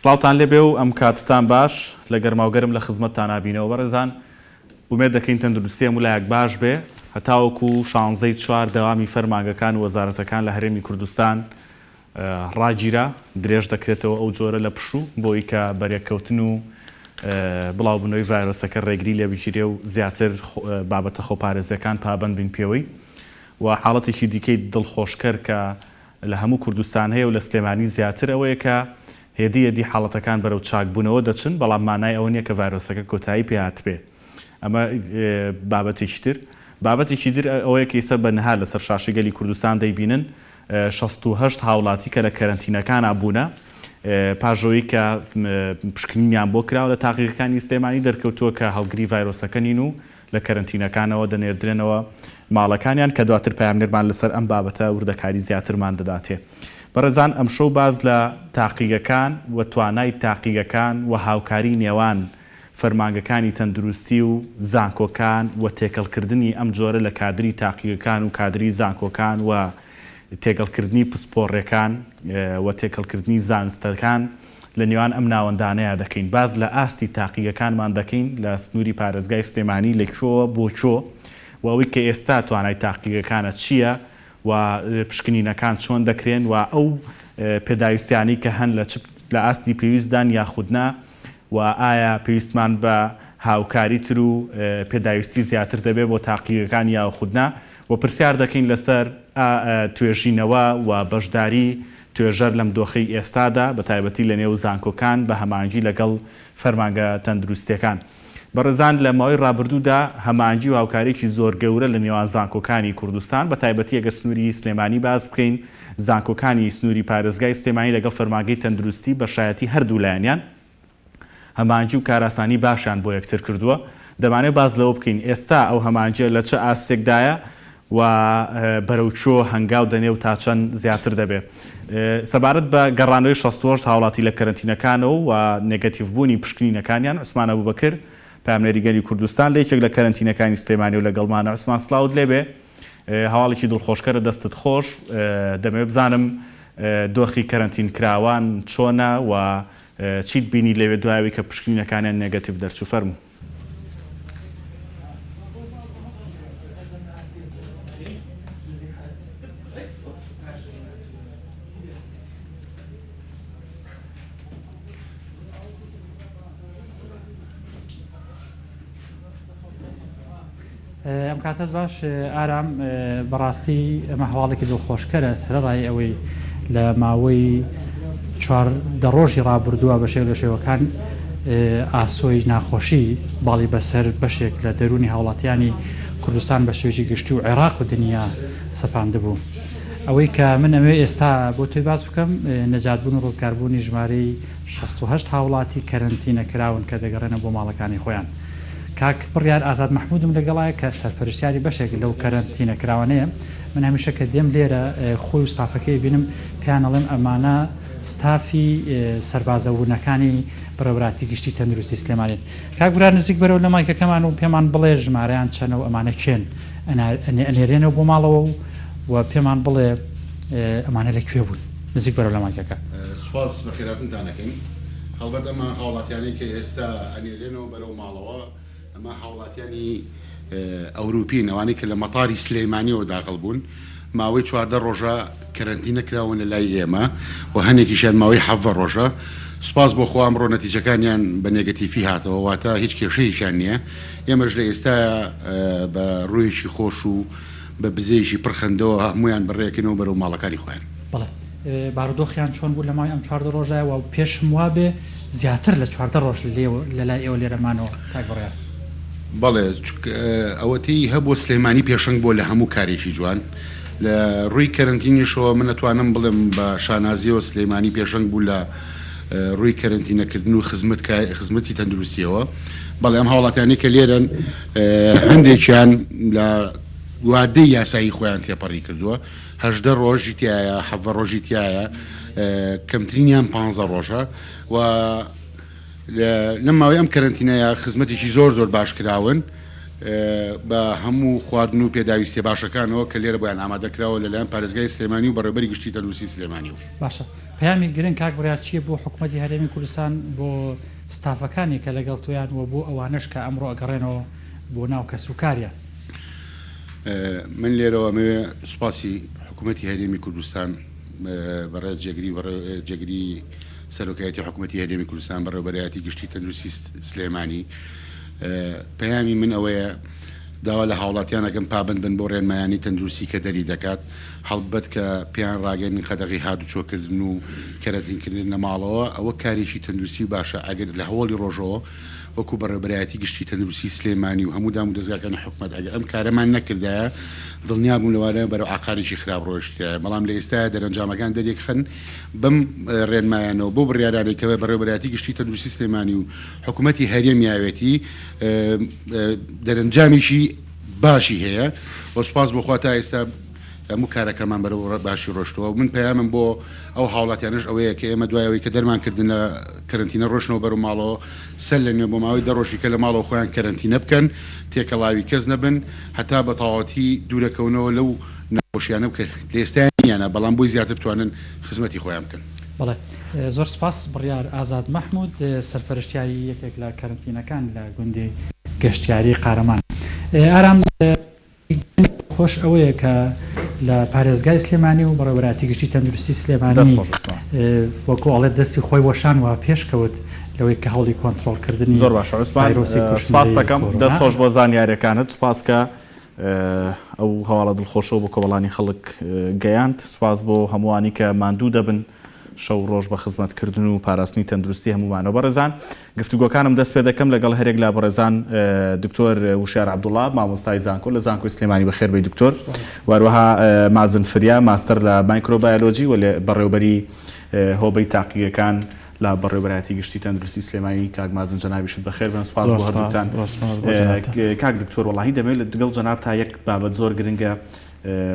سڵاوتان لێبێ و ئەم کاتتان باش لە گەرماوگەرم لە خزمەتتان نبینەوە بەڕێزان ومێد دەکەین تەندروستی هەموو لایەک باش بێ هەتاوەکو 16 دەوامی فەرمانگەکان و وەزارەتەکان لە هەرێمی کوردستان ڕاگیرە درێژ دەکرێتەوە ئەو جۆرە لە پشوو بۆی کە بەرێککەوتن و بڵاوبوونەوەی ڤایرۆسەکە ڕێگری لێبژیرێ و زیاتر بابەتە خۆپارێزیەکان پابەند بین پێوەی و حاڵەتێکی دیکەی دڵخۆشکەر کە لە هەموو کوردستان هەیە و لە سلێمانی زیاتر ئەوەیە کە هێدی حاڵەتەکان بەرەو چاکبوونەوە دەچن بەڵام مانای ئەوە نییە کە ڤایرۆسەکە کۆتایی پێهات بێ ئەمە بابەتێکی تر ئەوەیە کە ئێستا بەنەها لەسەر شاشی گەلی کوردستان دەیبینن 68 هاوڵاتی کە لە کەرەنتینەکانە بوونە پاژەوەی کە پشکنینیان بۆ کراوە لە تاقیقەکانی سلێمانی دەرکەوتووە کە هەڵگری ڤایرۆسەکە نین و لە کەرەنتینەکانەوە دەنێردرێنەوە ماڵەکانیان کە دواتر پامنێرمان لەسەر ئەم بابەتە وردەکاری زیاترمان دەداتێ. بەڕێزان ئەم شەو باز لە تاقیگەکان و توانای تاقیگەکان و هاوکاری نێوان فەرمانگەکانی تەندروستی و زانکۆکان و تێکەڵکردنی ئەم جۆرە لە کادری تاقیگەکان و کادری زانکۆکان و تێکەڵکردنی پسپۆڕەکان و تێکەڵکردنی زانستەکان لە نێوان ئەم ناوەندانەیە دەکەین باز لە ئاستی تاقیگەکانمان دەکەین لە سنووری پارێزگای سلێمانی لەکوێوە بۆ چۆ و ئەوەی کە ئێستا توانای تاقیگەکانە چییە و پشکنینەکان چۆن دەکرێن و ئەو پێداویستیانی کە هەن لە ئاستی پێویستدان یاخودنا و ئایا پێویستمان بە هاوکاری تر و پێداویستی زیاتر دەبێت بۆ تاقیگەکان یاخودنا و پرسیار دەکەین لەسەر توێژینەوە و بەشداری توێژەر لەم دۆخەی ئێستادا بە تایبەتی لە نێو زانکۆکان بە هەمانگی لەگەڵ فەرمانگە تەندروستیەکان. بەڕێزان لە ماوەی ڕابردوودا هەمانگی و هاوکارێکی زۆر گەورە لە نێوان زانکۆکانی کوردستان بە تایبەتی ئەگەر سنووری سلێمانی باز بکەین زانکۆکانی سنووری پارێزگای سلێمانی لەگەڵ فەرمانگەی تەندروستی بە شایەتی هەردوو لایەنیان هەمانگی و کاراسانی باشیان بۆ یەکتر کردووە دەمانێت باز لەوە بکەین ئێستا ئەو هەمانگیە لە چه ئاستێکدایە و بەرەوچۆ هەنگاو دەنێ و تا چەند زیاتر دەبێت سەبارەت بە گەڕانەوەی 68 هاوڵاتی لە کەرەنتینەکانەوە و نێگەتیڤبوونی پشکنینەکانیان عوسمان ئەبوبەکر پامنێری گەلی کوردستان لە یەکێک لە کەرەنتینەکانی سلێمانی و لەگەڵمانە عوسمان سڵاوت لێبێ هەواڵێکی دڵخۆشکەرە دەستت خۆش دەمەوێت بزانم دۆخی کەرەنتین کراوان چۆنە و چیت بینی لەوێ دوایەوەی کە پشکنینەکانیان نێگەتیڤ دەرچوو فەرموو. ئەم کاتت باش ئارام بەڕاستی ئەمە هەواڵێکی دڵخۆشکەرە سەرڕای ئەوەی لە ماوەی 4 ڕۆژی ڕابردووە بە شێوە لە شێوەکان ئاسۆی ناخۆشی باڵی بەسەر بەشێک لە دەرونی هاوڵاتیانی کوردستان بە شێوەیەکی گشتی و عێراق و دنیا سەپاندبوو. ئەوەی کە من ئەوێ ئێستا بۆ توی باز بکەم نەجاتبوون و ڕزگاربوونی ژمارەی 68 هاوڵاتی کەرەنتینەکراون کە دەگەڕێنە بۆ ماڵەکانی خۆیان. کاک بڕیار ئازاد مەحمودم لەگەڵایە کە سەرپەرشتیاری بەشێک لەو کەرەنتینەکراوانەیە من هەمیشە کە دێم لێرە خۆی و ستافەکەی بینم پێیان ئەڵێم ئەمانە ستافی سەربازەبوونەکانی بەڕێوەبەتی گشتی تەندروستی سلێمانین. کاک بڕیار نزیک بەرەو لە مایکەکەمان و پێمان بڵێ ژمارەیان چەنە و ئەمانە کێن ئەنێرێنەوە بۆ ماڵەوە و پێمان بڵێ ئەمانە لەکوێ بوون نزیک بەرەو لە مایکەکە. سوپاس بە خێراتتانەکەین. هەڵبەت ئەمە هاوڵاتیانی کە ئێستا ئەنێرێنەوە بەرەو ماڵەوە ئەمە هاوڵاتیانی ئەوروپین ئەوانەی کە لە مەتاری سلێمانیەوە داخڵ بوون ماوەی 14 ڕۆژە کەرەنتینە کراون لە لای ئێمە و هەنێکیشیان ماوەی 7 ڕۆژە. سوپاس بۆ خۆ ئەمڕۆ نەتیجەکانیان بە نێگەتیڤی هاتەوە واتە هیچ کێشەیەکیان نییە. ئێمەش لە ئێستا بە ڕوویەکی خۆش و بە بزەیەکی پڕخەندەوە هەمویان بەڕێکردنەوە بەرەو ماڵەکانی خۆیان. بەڵێ بارودۆخیان چۆن بوو لە ماوەی ئەم 14 ڕۆژایەوە و پێشم وابێ زیاتر لە 14 ڕۆژ لە لای ئێوە لێرەمانەوە کاک بڕیار. بەڵێ ئەوەتی هەبوو سلێمانی پێشنگ بۆ لە هەموو کارێکی جوان لە ڕووی کەرەنتینیشەوە من نەتوانم بڵێم بە شانازیەوە سلێمانی پێشنگ بوو لە ڕووی کەرەنتینەکردن و خزمەتی تەندروستیەوە. بەڵێ ئەم هاوڵاتیانی کە لێرن هەندێکیان لە وادەی یاسایی خۆیان تێپەڕی کردووە 18 ڕۆژی تایە 7 ڕۆژی تایە کەمترینیان 15 ڕۆژە و لەم ماوەی ئەم کەرەنتینەیە خزمەتێکی زۆر باش کراون بە هەموو خواردن و پێداویستی باشەکانەوە کە لێرە بۆیان ئامادەکراوە لەلایەن پارێزگای سلێمانی و بەڕێوەبەری گشتی تەندروستی سلێمانی و باشە پەیامی گرنگ کاک بڕیار چییە بۆ حکوومەتی هەرێمی کوردستان بۆ ستافەکانی کە لەگەڵ تویان و بۆ ئەوانش کە ئەمڕۆ ئەگەڕێنەوە بۆ ناو کەسوکاریان من لێرەوە ئەمەوێ سوپاسی حکوومەتی هەرێمی کوردستان بەڕێز جێگری سەرۆکایەتی حکوومەتی هەرێمی کوردستان بەڕێوەبەرایەتی گشتی تەندروستی سلێمانی پەیامی من ئەوەیە داوا لە هاوڵاتیان ئەگەم پابند بن بۆ ڕێنمایانی تەندروستی کە دەری دەکات هەڵبەت کە پێیان ڕاگەنی خەدەغی هاتوچۆکردن و کەرەتینکردن لە ماڵەوە ئەوە کارێکی تەندروستی باشە ئەگەر لە هەوڵی ڕۆژەوە وەکو بەڕێوەبەرایەتی گشتی تەندروستی سلێمانی و هەموو دام و دەستگاکانی حکوومەت ئەگەر ئەم کارەمان نەکردایە دڵنیا بوون لەوانەیە بەرەو عقارێکی خراپ ڕۆیشتایە بەڵام لە ئێستاە دەرەنجامەکان دەرێکخن بم ڕێنمایانەوە بۆ بڕیارانێکەوە بەڕێوەبەرایەتی گشتی تەندروستی سلێمانی و حکوومەتی هەرێمیاوێتی دەرەنجامیشی باشی هەیە بۆ سوپاس بۆخوا تا ئێستا هەموو کارەکەمان بەرەو باشی ڕۆشتەوە من پەیامم بۆ ئەو هاوڵاتیانش ئەوەیە کە ئێمە دوایەوەی کە دەرمانکردن لە کەرنتینە ڕۆشنەوە بەرەو ماڵەوە سەر لە نوێ بۆ ماوەی دەڕۆژی کە لە ماڵەوە خۆیان کەرنتینە بکەن تێکەڵاوی کەس نەبن هەتا بە تەواوەتی دوورەکەونەوە لەو نەخۆشیانە بکە لە ئێستایانە بەڵام بۆی زیاتر بتوانن خزمەتی خۆیان بکەن بەڵێ زۆر سپاس بڕیار ئازاد مەحموود سەرپەرشتیاری یەکێک لە کەرنتینەکان لە گوندی گەشتیاری قارەمان ئارام خۆش ئەوەیە کە لە پارێزگای سلێمانی و بەڕێوەبەرایەتی گشتی تەندروستی سلێمانی وەکو ئەڵێ دەستی خۆی وەشان وە پێشکەوت لەوەی کە هەوڵی کۆنتترۆلکردنی زۆر باشە سپاس دەکەم دەست خۆش بۆ زانیاریەکانت سپاس کە ئەو هەواڵە دڵخۆشەوە بۆ کۆمەڵانی خەڵک گەیاند سپاس بۆ هەمووانی کە ماندوو دەبن شەو ڕۆژ بە خزمەتکردن و پاراستنی تەندروستی هەمومانەوە بەڕێزان گفتوگۆکانم دەست پێ دەکەم لەگەڵ هەرێک لە بەڕێزان دکتۆر وشار عەبدوڵڵا مامۆستای زانکۆ لە زانکۆی سلێمانی بەخێر بێی دکتۆر واروەها مازن فریا ماستەر لە مایکرۆبایۆلۆجی و لە بەڕێوەبەری هۆبەی تاقیەکان لە بەڕێوەبەرایەتی گشتی تەندروستی سلێمانی کاک مازن جەنابیشت بەخێر بن سوپاس بۆ هەردووتان کاک دکتۆر وەڵاهی دەمەوێت لەگەڵ جەناب تا یەک بابەت زۆر گرنگە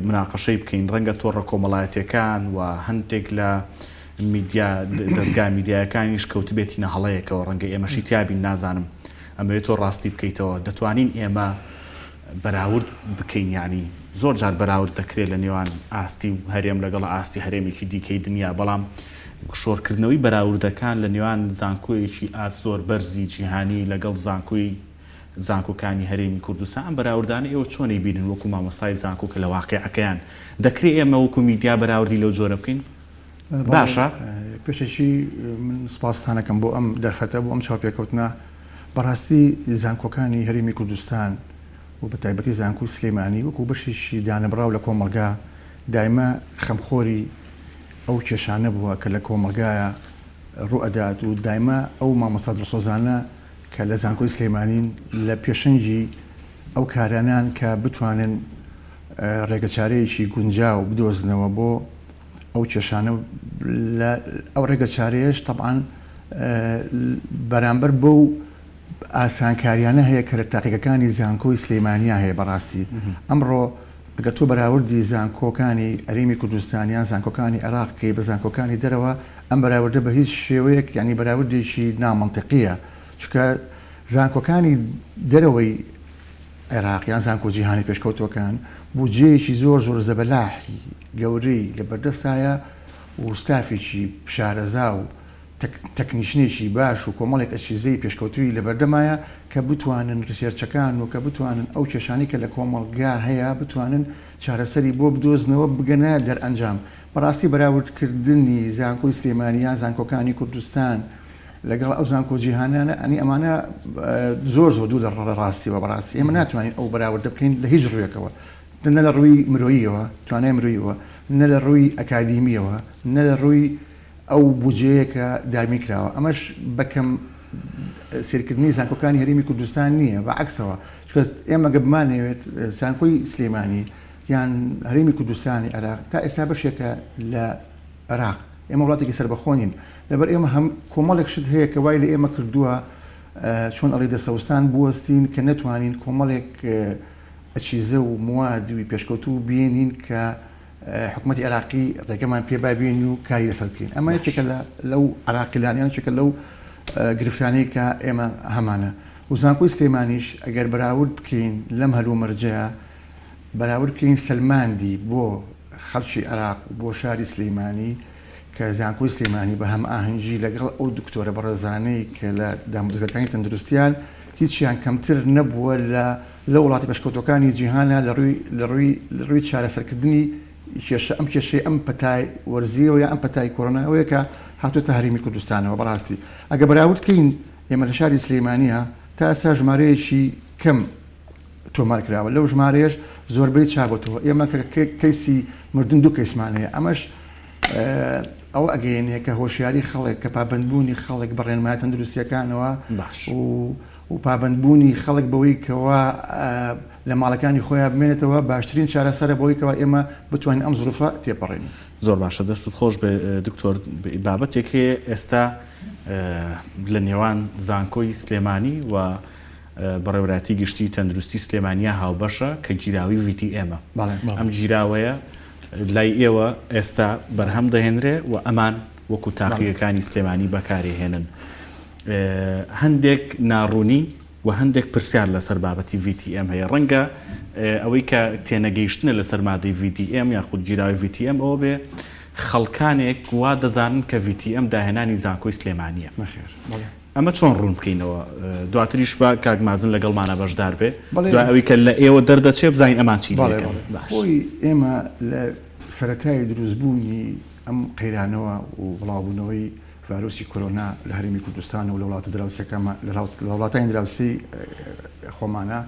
مناقەشەی بکەین ڕەنگە تۆڕە کۆمەڵایەتیەکان و هەندێک لە میدیا دەستگای میدیایەکانیش کەوتبێتینە هەڵەیەکەوە ڕەنگە ئێمەشی تیابین نازانم ئەمەوێت تۆ ڕاستی بکەیتەوە دەتوانین ئێمە بەراورد بکەین ینی زۆر جار بەراورد دەکرێت لە نێوان ئاستی و هەرێم لەگەڵ ئاستی هەرێمێکی دیکەی دنیا بەڵام شۆڕکردنەوەی بەراوردەکان لە نێوان زانکۆیەکی ئاست زۆر بەرزی جیهانی لەگەڵ زانکۆکانی هەرێمی کوردستان بەراوردانە ئێوە چۆنی بینن وەکو مامۆستای زانکۆ کە لە واقعەکەیان دەکرێت ئێمە وەکو میدیا بەراوردی لەو جۆرە بکەین باشە پێشێکی من سپاسستانەکەم بۆ ئەم دەرفەتە بۆ ئەم چاوپێکەوتنە بەڕاستی زانکۆکانی هەرێمی کوردستان و بە تایبەتی زانکۆی سلێمانی وەکو بەشێکی دانەبراو لە کۆمەلگا دایمە خەمخۆری ئەو کێشانە بووە کە لە کۆمەلگایە ڕوئەدات و دایمە ئەو مامۆستا دڵسۆزانە کە لە زانکۆی سلێمانین لە پێشەنگی ئەو کارانان کە بتوانن ڕێگەچارەیەکی گونجاو بدۆزنەوە بۆ ئەو کێشانە ئەو ڕێگە چارەیەش طبعاً بەرامبەر بەو ئاسانکاریانە هەیە کە لە تاقیەکانی زانکۆی سلێمانیا هەیە بەڕاستی ئەمڕۆ ئەگەر تۆ بەراوردی زانکۆکانی هەرێمی کوردستانیان زانکۆکانی عێراقی بە زانکۆکانی دەرەوە ئەم بەراوردە بە هیچ شێوەیەک ینی بەراوردێکی نامەنتیقیە چونکە زانکۆکانی دەرەوەی عێراقیان زانکۆ جیهانی پێشکەوتوەکان بودجەیەکی زۆر زەبەلاحی گەورەی لە بەردەستایە و ستافێکی شارەزا و تەکنیشنێکی باش و کۆمەڵێک ئەچیزەی پێشکەوتوی لە بەردەمایە کە بتوانن ڕسێرچەکان و کە بتوانن ئەو کێشانی کە لە کۆمەڵگا هەیە بتوانن چارەسەری بۆ بدۆزنەوە بگەنە دەرئەنجام بەڕاستی بەراوردکردنی زانکۆی سلێمانیان زانکۆکانی کوردستان لەگەڵ ئەو زانکۆ جیهانیانە ئەنی ئەمانە زۆر دوو لە ڕاستیەوە بەڕاستی ئێمە ناتوانین ئەو بەراوردە بکەین لە هیچ ڕوویەکەوە نە لە ڕووی مرۆییەوە توانای مرۆییەوە نە لە ڕووی ئەکادیمیەوە نە لە ڕووی ئەو بودجەیە کە دامی کراوە ئەمەش بەکەم سیرکردنی زانکۆکانی هەرێمی کوردستان نییە بەعکسەوە چکە ئێمە گەبمانەوێت زانکۆی سلێمانی یان هەرێمی کوردستانی عێراق تا ئێستا بەشێکە لە عێراق ئێمە وڵاتێکی سەربەخۆنین لەبەر ئێمە هەم کۆمەڵێک شت هەیە کە وای لە ئێمە کردووە چۆن ئەڵێ دەسەوستان بوەستین کە نەتوانین کۆمەڵێک ئەچیزە و موادوی پێشکەوتوو بینین کە حکوومەتی عێراقی ڕێگەمان پێ بابێن و کاری لەسەر بکەین ئەمە یەکێکە لەو عێراقیلانیان چێکە لەو گرفتانەی کە ئێمە هەمانە و زانکۆی سلێمانیش ئەگەر بەراورد بکەین لەم هەلوو مەرجەیە بەراورد بکەین سلماندی بۆ خەڵکی عێراق بۆ شاری سلەیمانی کە زانکۆی سلێمانی بە هەم ئاهەنگی لەگەڵ ئەو دکتۆرە بەڕێزانەی کە لە دامۆزگەکانی تەندروستیان هیچیان کەمتر نەبووە لە وڵاتی پێشکەوتەکانی جیهانە لە ڕووی چارەسەرکردنی ئەم کێشەی ئەم پەتای وەرزیەوە یا ئەم پەتای کۆڕۆناوەیە کە هاتوۆتە هەرێمی کوردستانەوە. بەڕاستی ئەگە بەراورد بکەین ئێمە لە شاری سلەیمانیە تا ئێستا ژمارەیەکی کەم تۆمار کراوە، لەو ژمارەیەش زۆربەی چاگۆتەوە. ئێمە کەیسی مردن دوو کەیسمانەیە، ئەمەش ئەو ئەگەیەنێ کە هۆشیاری خەڵک کە پابندبوونی خەڵک بە ڕێنمای تەندروستیەکانەوە و پابندبوونی خەڵک بەوەی کەوا لە ماڵەکانی خۆیان بمێنێتەوە باشترین چارەسەرە بەوەی کەوا ئێمە بتوانین ئەم زروفە تێپەڕێنین. زۆر باشە، دەستت خۆش بێ دکتۆر. بابەتێک هەیە ئێستا لە نێوان زانکۆی سلێمانی و بەڕێوەتی گشتی تەندروستی سلێمانیا هاوبەشە کە گیراوی VTM-ە. ئەم گیراوەیە لای ئێوە ئێستا بەرهەم دەهێنرێ و ئەمان وەکو تاقیەکانی سلێمانی بەکارهێنن. هەندێک ناڕوونی و هەندێک پرسیار لەسەر بابەتی VTM هەیە. ڕەنگە ئەوەی کە تێنەگەیشتنە لەسەر مادەی VTM یاخود گیراوی VTM ئەوە بێ خەڵکانێک وا دەزانن کە VTM داهێنانی زانکۆی سلێمانیە. ئەمە چۆن ڕوون بکەینەوە؟ دواتریش بە کاکمازن لەگەڵمانە بەشدار بێ دوای ئەوەی کە لە ئێوە دەردەچێ بزانین ئەمان چی خۆی ئێمە لە سەرەتای دروستبوونی ئەم قەیرانەوە و بڵاوبوونەوەی ڤایرۆسی کۆرۆنا لە هەرێمی کوردستان و لە وڵاتە دراوسەکەمە لە وڵاتانی دراوسی خۆمانە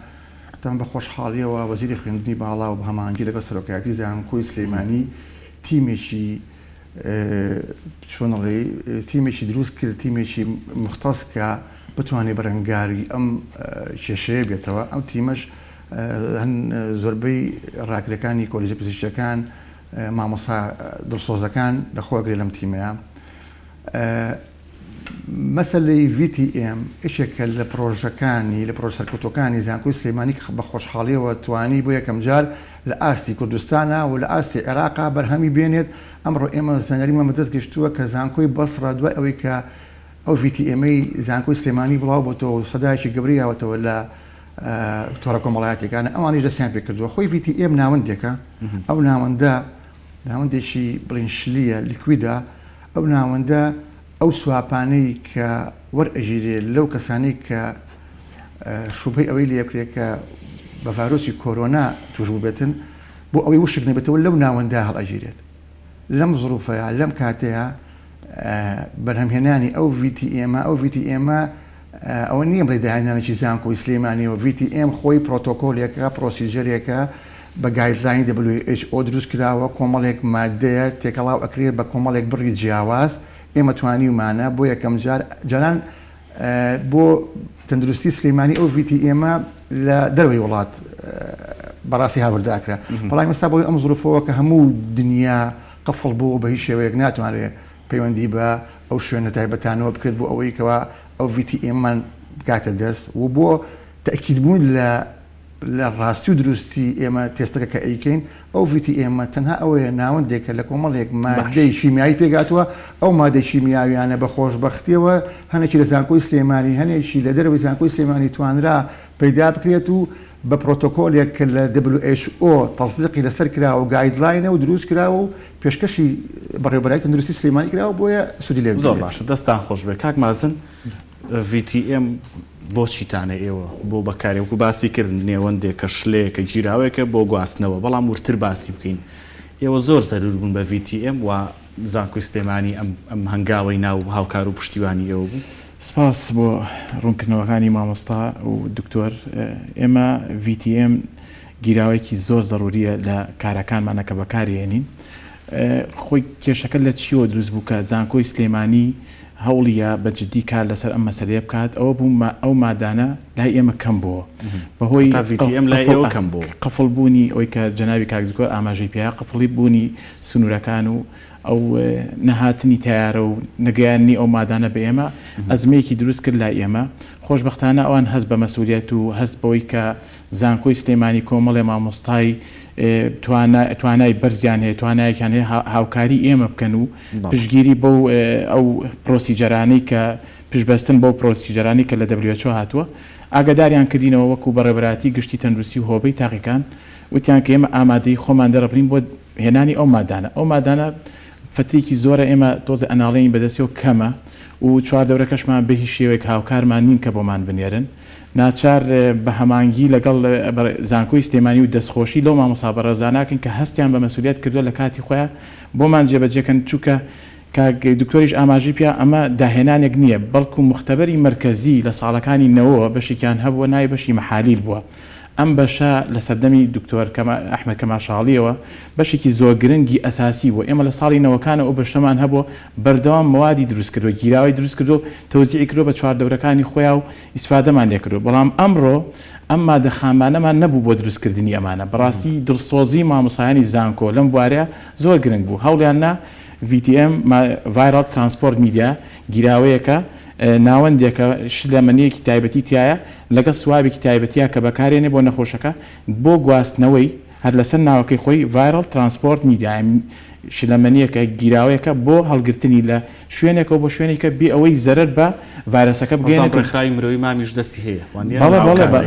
تەمەن بە خۆشحاڵیەوە وەزیری خوێندنی باڵا و بە هەماهەنگی لەگەڵ سەرۆکایەتی زانکۆی سلێمانی تیمێکی چۆنڵێ تیمێکی دروست کرد، تیمێکی مختص کە بتوانێت بەرەنگاری ئەم کێشەیە بێتەوە. ئەم تیمەش زۆربەی ڕاکرەکانی کۆلیژە پزیشکیەکان مامۆستا دڵسۆزەکان لەخۆگرێ لەم تیمەیە. مەسەلەی VTM یەکێکە لە پرۆژەکانی لە پرۆژە سەرکەوتوەکانی زانکۆی سلێمانی بە خۆشحاڵیەوە توانی بۆ یەکەم جار لە ئاستی کوردستانە و لە ئاستی عێراقا بەرهەمی بێنێت. ئەمڕۆ ئێمە زانیاریمان بەدەست گەشتووە کە زانکۆی بەسڕە دوای ئەوەی کە ئەو VTM-ی زانکۆی سلێمانی بڵاو بۆتەوە و سەدایکی گەبریاوەتەوە لە تۆڕە کۆمەڵایەتەکانە ئەوانیش دەستیان پێ کردووە. خۆی VTM ناوەندێکە، ئەو ناوەندێکی بڵین شلیە لیکویدە، ئەو ناوەندە ئەو سواپانەی کە وەرئەژیرێ لەو کەسانەی کە شوبهەی ئەوەی لێکرێت کە بە ڤایرۆسی کۆرۆنا توش بووبێتن بۆ ئەوەی وشک نەبێتەوە لەو ناوەندا هەڵئەژیرێت. لەم زروفەیە لەم کاتەیە بەرهەمهێنانی ئەو VTM ئەوە نییە بڕێداهێنانێکی زانکۆی سلێمانیەوە. VTM خۆی پرۆتۆکۆلێکە پرۆسیجەرێکە بە گایدلاین WHO دروست کراوە، کۆمەڵێک مادەیە تێکەڵاو ئەکرێت بە کۆمەڵێک بڕی جیاواز. ئێمە توانیمانە بۆ یەکەم جاران بۆ تەندروستی سلێمانی ئەو VTM لە دەروی وڵات بەڕاستی هاورداکرا. بەڵام ئێستا بۆی ئەم زروفەوە کە هەموو دنیا قفڵ بوو بە هیچ شێوەیەک ناتوانێت پەیوەندی بە ئەو شوێنە تایبەتانەوە بکرێت بۆ ئەوەی کەوا ئەو VTM-مان بکاتە دەست و بۆ تەکیدبوون لە ڕاستی و دروستی ئێمە تێستەکە کە ئەیکەین. ئەو VTM تەنها ئەوەیە ناوەندێکە لە کۆمەڵێک مادەی شیمیایی پێگاتوە. ئەو مادەی شیمیاویانە بە خۆشبەختیەوە هەنێکی لە زانکۆی سلێمانی هەنێکی لە دەروی زانکۆی سلێمانی توانرا پەیدا بکرێت و بە پرۆتۆکۆلێک کە لە WHO تەصدیقی لەسەر کراوە و گایدلاینە و دروست کراوە و پێشکەشی بەڕێوەبەری تەندروستی سلێمانی کراوە بۆیە سودی لێ. زۆر باشە، دەستان خۆش بێ. کاک مازن، VTM بۆچیتانە ئێوە بۆ بەکارێوەکو باسی کردن نێوەندێک کە شلەیەکە گیراوەیەکە بۆ گواستنەوە، بەڵام ورتر باسی بکەین. ئێوە زۆر زەرور بوون بە VTM و زانکۆی سلێمانی ئەم هەنگاوەی ناو هاوکار و پشتیوانی ئێوە بوو. سپاس بۆ ڕوونکردنەوەکانی مامۆستا و دکتۆر. ئێمە VTM گیراوەیەکی زۆر زەروریە لە کارەکانمانە کە بەکارهێنین. خۆی کێشەکە لە چیەوە دروست بوو کە زانکۆی سلێمانی هەوڵیە بە جددی کار لەسەر ئەم مەسەلەیە بکات. ئەوە بوو ئەو مادانە لای ئێمە کەم بووە بەهۆی VTM لای ئێوە کەم بوو. قفڵ بوونی ئەوەی کە جەناوی کاکزگۆر ئاماژەی پێیا قفڵی بوونی سنوورەکان و ئەو نەهاتنی تیارە و نەگەیاندنی ئەو مادانە بە ئێمە ئەزمەیەکی دروست کرد لای ئێمە. خۆشبەختانە ئەوان هەست بە مەسئولیەت و هەست بەوەی کە زانکۆی سلێمانی کۆمەڵێ مامۆستای توانای بەرزیان هەیە، توانایەکیان هەیە هاوکاری ئێمە بکەن و پشگیری بەو ئەو پرۆسی پرۆسیجەرانەی کە پشبەستن بۆ پرۆسیجەرانی کە لە WHO هاتووە ئاگاداریان کردینەوە وەکو بەڕێبەراتی گشتی تەندروستی و هۆبەی تاقیەکان وتیان کە ئێمە ئامادەی خۆمان دەڕبرین بۆ هێنانی ئەو مادانە فترێکی زۆرە ئێمە تۆزە ئەناڵەین بەدەستەوە کەمە و چواردەورەکەشمان بە هیچ شێوەیەک هاوکارمان نین کە بۆمان بنێرن ناچار بە هەمانگی لەگەڵ زانکۆی سلێمانی و دەستخۆشی لەو مامۆستا بەڕێزاناکەن کە هەستیان بە مەسئولیت کردووە لە کاتی خۆیان بۆمان جێبەجێکەن چووکە دکتۆریش ئاماژی پیا ئەمە داهێنانێک نییە بەڵکو مختبەری مرکزی لە ساڵەکانی نەوە بەشێکیان هەبووە نای بەشی مەحالیل بووە ئەم بەشە لە سەردەمی دکتۆر ئەحمەد کەماشاڵیەوە بەشێکی زۆر گرنگی ئەساسی بوو ئێمە لە ساڵی نەوەکانە ئەو بەشەمان هەبووە بەردەوام موادی دروست کردو گیراوی دروست کردو تەوزیعی کردو بە چواردەورەکانی خۆیان و ئیسفادەمان لێ کردو بەڵام ئەمڕۆ ئەم مادە خامانەمان نەبوو بۆ دروستکردنی ئەمانە بەڕاستی دڵسۆزی مامۆسایانی زانکۆ لەم بوارەیە زۆر گرنگ بوو هەوڵیان نا VTM ڤایرال ترانسپۆرت میدیا گیراوەیەکە ناوەندێکە شلەمەنیەکی تایبەتی تایە لەگە سوابێکی تایبەتیە کە بەکارێنێ بۆ نەخۆشەکە بۆ گواستنەوەی هەر لەسەر ناوەکەی خۆی ڤایرال ترانسپۆرت میدیا شلەمەنیەکە گیراوەیەکە بۆ هەڵگرتنی لە شوێنێکەوە بۆ شوێنێکە بێ ئەوەی زەرەر بە ڤایرەسەکە بگەێنێت ڕێکخراوی مرۆیی مامیش دەستی هەیە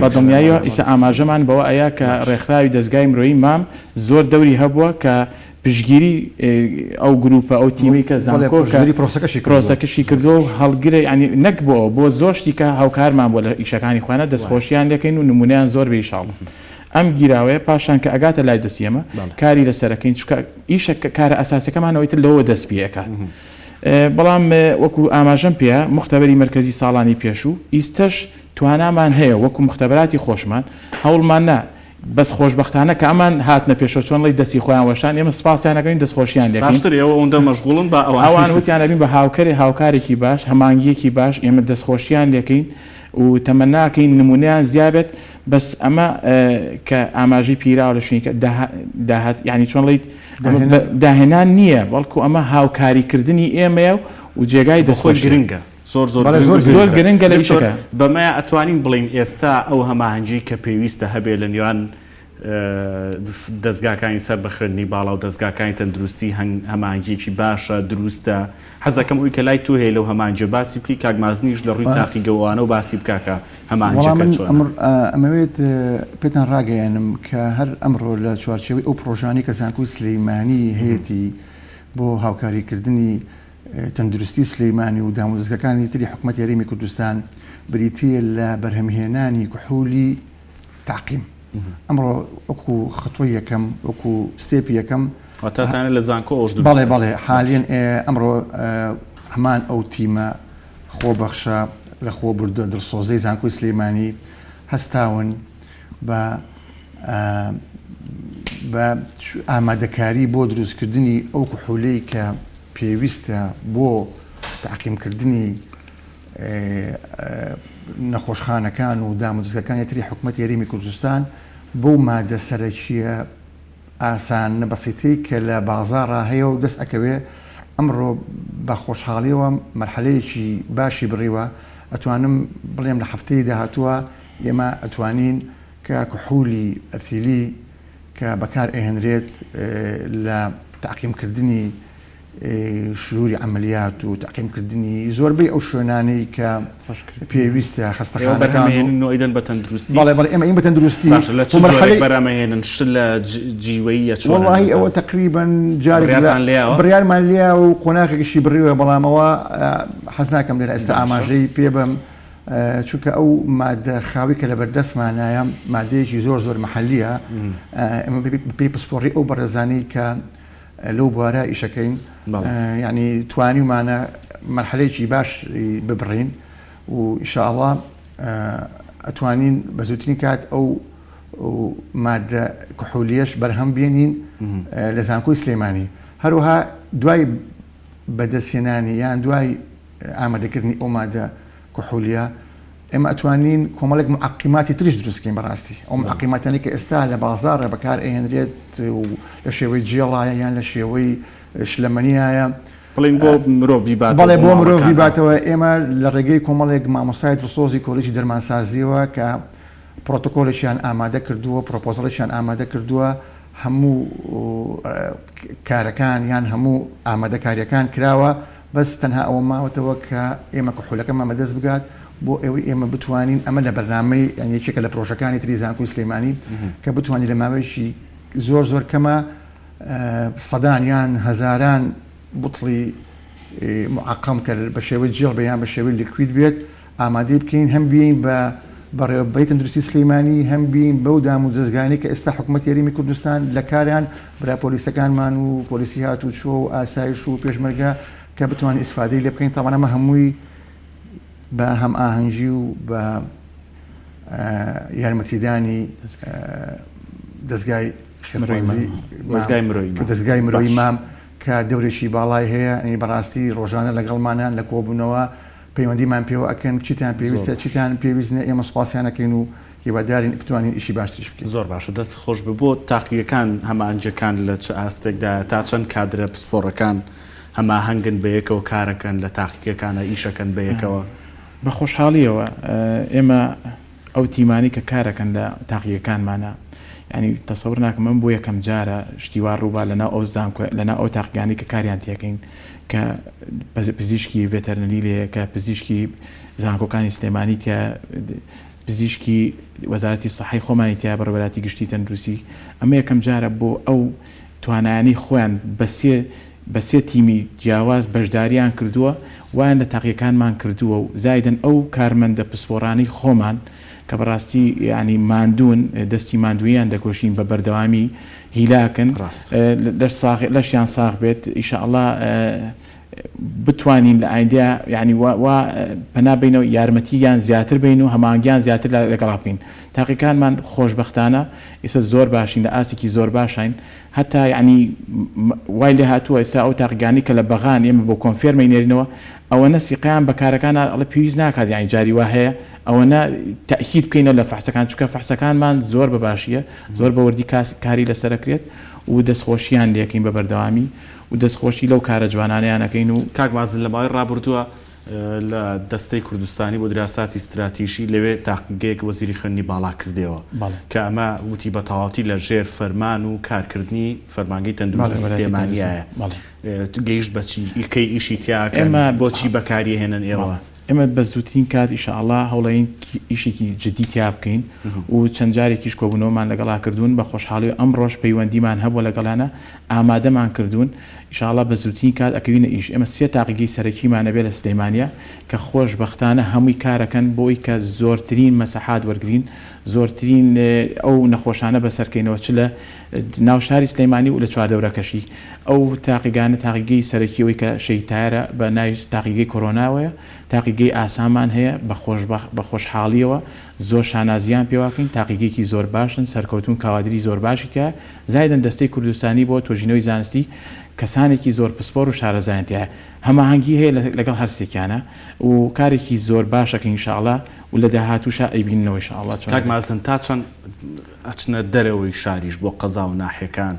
بە دڵنیاییەوە ئیسا ئاماژەمان بەوە ئەیە کە ڕێکخراوی دەستگای مرۆیی مام زۆر دەوری هەبووە کە پشگیری ئەو گروپە ئەو تیمی کە زانکۆ پرۆسەکەشی کردو و هەڵگرە ینی نەک بۆ زۆر شتیکە هاوکارمان بۆ لە ئیشەکانی خوانە دەستخۆشییان لەکەین و نمونیان زۆر بێشاڵ ئەم گیراوەیە پاشان کە ئەگاتە لای دەستیەمە کاری لەسەرەکەین ئیشە کارە ئاساسەکەمانەوەیتر لەوە دەست پێەکات بەڵام وەکو ئاماژەم پێە مختبەری مرکزی ساڵانی پێشوو ئیستەش توانامان هەیە وەکو مختبەراتی خۆشمان هەوڵمان نا بەس خۆشببختانە کە ئەمان هاتنە پێشۆ چۆن لەی دەستی خۆیان وەشان ئێمە سپاسیانەکەین دەستخۆشییان لێکەوە ئەوەندە مەشغوڵن بە ئەوان وتیانەبین بە هاوکارێکی باش هەمانگیەکی باش ئێمە دەستخۆشییان لێکەین و تەمەناکەین نمونیان زیابێت بەس ئەمە کە ئاماژی پیراوە لە شوێنکە داهات ینی چۆن لەیت داهێنان نییە بەڵکو ئەمە هاوکاریکردنی ئێمەیە و جێگای دەستخۆش گرنگە زۆر گرنگە لە ئیشەکە بەمایە ئەتوانین بڵین ئێستا ئەو هەماهەنگی کە پێویستە هەبێ لە نێوان دەستگاکانی سەر بەخێنی باڵا و دەستگاکانی تەندروستی هەماهەنگیی باشە دروستە حەزەکەم ئەوی کە لای تو هەیە لەو هەمانجە باسی بکەی کاگمازنیش لە ڕووی تاقیگەوانە و باسی بکاکە هەمانجەکە چۆن ئەمەوێت پێتان ڕاگەیانم کە هەر ئەمڕۆ لە چوارچێوەی ئەو پرۆژانی کە زانکۆی سلەیمانی هەیەی بۆ هاوکاریکردنی تەندروستی سلەیمانی و داموزگەکانی تری حکوومەت یاریمی کوردستان بریتیە لە بەرهەمهێنانی کحولی تعقیم ئەمڕۆ وەکو خطوەی یەکەم وەکو ستێپی یەکەم واتاتانە لە زانکۆ ئەوش بەڵێ حالیان ئەمڕۆ هەمان ئەو تیمە خۆبەخشە لە خۆ بردە دڵسۆزەی زانکۆی سلەیمانی هەستاون بە ئامادەکاری بۆ دروستکردنی ئەو کحولەی کە پێویستە بۆ تعقیمکردنی نەخۆشخانەکان و داموزگەکانی تری حکوومەت یاریمی کوردستان بۆ مادە سەرەکیە ئاسان نەبەسیتەی کە لە بازاڕا هەیە و دەست ئەکەوێ ئەمڕۆ بە خۆشحاڵیەوە مەرحەلەیەکی باشی بڕیوە ئەتوانم بڵێم لە هەفتەی داهاتووە ئێمە ئەتوانین کە کحولی ئەثیلی کە بەکار ئەهێنرێت لە تعقیمکردنی شروعی عملیات و تعقیمکردنی زۆربەی ئەو شوێنانەی کە پێویستە خستەخانەکان بە تەندروستی بەڵێ ئێمە بە تەندروستی بەرامەهێنن ش لە جیوەیە وڵی ئەوە تقریبان بڕیارمان لیا و قۆناغێکیشی بڕیوە بەڵامەوە حەز ناکەم لێرە ئێستا ئاماژەی پێ بم چونکە ئەو مادە خاوی کە لە بەردەستمانایە مادەیەکی زۆر مەحەلیە ئەمە پێی پسپۆڕی ئەو بەڕێزانەی کە لەو بوارە ئیشەکەین ینی توانیمانە مەرحەلەیەکی باش ببڕین و ئینشاءڵڵا ئەتوانین بە زووترین کات ئەو مادە کحولیەش بەرهەم بێنین لە زانکۆی سلەیمانی هەروەها دوای بەدەستهێنانی یان دوای ئامادەکردنی ئەو مادە کحولیە ئێمە ئەتوانین کۆمەڵێک معقیماتی تریش دروستکەین بەڕاستی ئەو معقیماتانی کە ئێستا لە بازاڕە بەکار ئەهێنرێت و لە شێوەی جێڵایە یان لە شێوەی شلەمەنیایە بڵین بۆ مرۆڤ بەڵێ بۆ مرۆڤ باتەوە ئێمە لە ڕێگەی کۆمەڵێک مامۆستای دڵسۆزی کۆلیژی دەرمانسازیەوە کە پرۆتۆکۆلێکیان ئامادە کردووە پرۆپۆزەڵێکیان ئامادە کردووە هەموو کارەکان یان هەموو ئامادەکاریەکان کراوە بەس تەنها ئەوە ماوەتەوە کە ئێمە کحولەکەمان بەدەست بگات بۆ ئێوەی ئێمە بتوانین ئەمە لە بەرنامەی یەکێکە لە پرۆژەکانی تری زانکۆی سلەیمانی کە بتوانین لە ماوەیەکی زۆر کەمە سەدان یان هەزاران بوتڵی معقم کە بە شێوەی جێڵ بەیان بە شێوەی لیکوید بێت ئامادەی بکەین هەم بین بە بەڕێوەبەری تەندروستی سلەیمانی هەم بین بەو دام و دەستگانی کە ئێستا حکوومەتی هەرێمی کوردستان لە کاریان برا پۆلیسەکانمان و پۆلیسی هاتوچۆ و ئاسایش و پێشمەرگە کە بتوانین ئیسفادەی لێ بکەین تاوان ئەمە هەمووی بە هەم ئاهەنگی و بە یارمەتیدانی دەستگای دەستگای مرۆیی مام کە دەورێکی باڵای هەیە ئەنی بەڕاستی ڕۆژانە لەگەڵمانیان لە کۆبوونەوە پەیوەندیمان پێوە ئەکەن چیتان پێویستە چیتان پێویستە ئێمە سوپاسیانەکەین و هیوادارین بتوانین ئیشی باشترش بکەین. زۆر باش دەست خۆش بۆ تاقیەکان هەمانجەکان لە چ ئاستێکدا تا چەند کادرە پسپۆڕەکان هەماهەنگن بەیەکەوە کارەکەن لە تاقیەکانە ئیشەکەن بەیەکەوە بە خۆشحاڵیەوە ئێمە ئەو تیمانی کە کارەکەن لە تاقیەکانمانە ینی تەسەور ناکەم من بۆ یەکەم جارە شتیوار ڕووبا لەنا ئەو تاقیانی کە کاریان تێکەین کە پزیشکی ڤێتەرنەری لێ کە پزیشکی زانکۆکانی سلێمانی تیا پزیشکی وەزارەتی سەحەی خۆمانی تیا بەڕێوەبەری گشتی تەندروستی ئەمە یەکەم جارە بۆ ئەو توانایانی خۆیان بە سێ تیمی جیاواز بەشداریان کردووە وایان لە تاقیەکانمان کردووە و زایدن ئەو کارمەندە پسپۆڕانی خۆمان کە بەڕاستی ینی ماندوون دەستی ماندوویان دەکۆشین بە بەردەوامی هیلاکن لەشیان ساغ بێت ئیشەئەڵڵا بتوانین لە ئایندیا ینی پەنابینەوە یارمەتییان زیاتر بین و هەمانگیان زیاتر لەگەڵا بکەین تاقیەکانمان خۆشبەختانە ئێستا زۆر باشین لە ئاستێکی زۆر باشین هەتا ینی وای لێ هاتووە ئێستا ئەو تاقیگانی کە لە بەغان ئێمە بۆ کۆنفێرمەی نێرینەوە ئەوە نەسیقیان بە کارەکانە ئەڵە پێویست ناکات یانی جاری وا هەیە ئەوەنە تاکید بکەینەوە لە فەحسەکان چونکە فەحسەکانمان زۆر بەباشیە زۆر بە وردی کاری لەسەرەکرێت و دەستخۆشییان لێکین بە بەردەوامی و دەستخۆشی لەو کارە جوانانیانەکەین و کاک مازن لە ماوەی ڕابردووە لە دەستەی کوردستانی بۆ دراساتی استراتیژی لەوێ تاقیگەیەک وەزیری خوێندنی باڵا کردەوە کە ئەمە وتی بە تەواوەتی لە ژێر فەرمان و کارکردنی فەرمانگەی تەندروستی سلێمانیایە گەیشت بەچی ئیکەی ئیشی تیاکەن بۆچی بەکاری هێنن ئێوە ئێمە بە زووترین کات ئیشەئەڵڵا هەوڵەین ئیشێکی جدی تیا بکەین و چەند جارێکیش کۆبوونەوەمان لەگەڵا کردوون بە خۆشحاڵی ئەم ڕۆژ پەیوەندیمان هەبووە لەگەڵانە ئامادەمان کردوون ئیشەئەڵڵا بە زووترین کات ئەکەوینە ئیش ئێمە سێ تاقیگەی سەرەکیمانە بێ لە سلەیمانیە کە خۆشبەختانە هەمووی کارەکەن بۆی کە زۆرترین مەسەحات وەرگرین زۆرترین ئەو نەخۆشانە بەسەرکەینەوە چ لە ناو شاری سلەیمانی و لە چواردەورەکەشی ئەو تاقیگانە تاقیگەی سەرەکیەوەی کە شەیتایرە بە ناوی تاقیگەی کۆرۆناوەیە تاقیگەی ئاسامان هەیە بە خۆشحاڵیەوە زۆر شانازیان پێواکەین تاقیگەیەکی زۆر باشن سەرکەوتون کاوادری زۆر باشی تایە زایدن دەستەی کوردستانی بۆ تۆژینەوەی زانستی کەسانێکی زۆر پسپۆر و شارەزایەتیە هەماهەنگی هەیە لەگەڵ هەرسێکیانە و کارێکی زۆر باشەکە ئینشاءڵڵا و لە داهاتووشە ئەیبینەوە ئینشاءڵڵا کاک مازن تا چەند ئەچنە دەرەوەی شاریش بۆ قەزا و ناحیەکان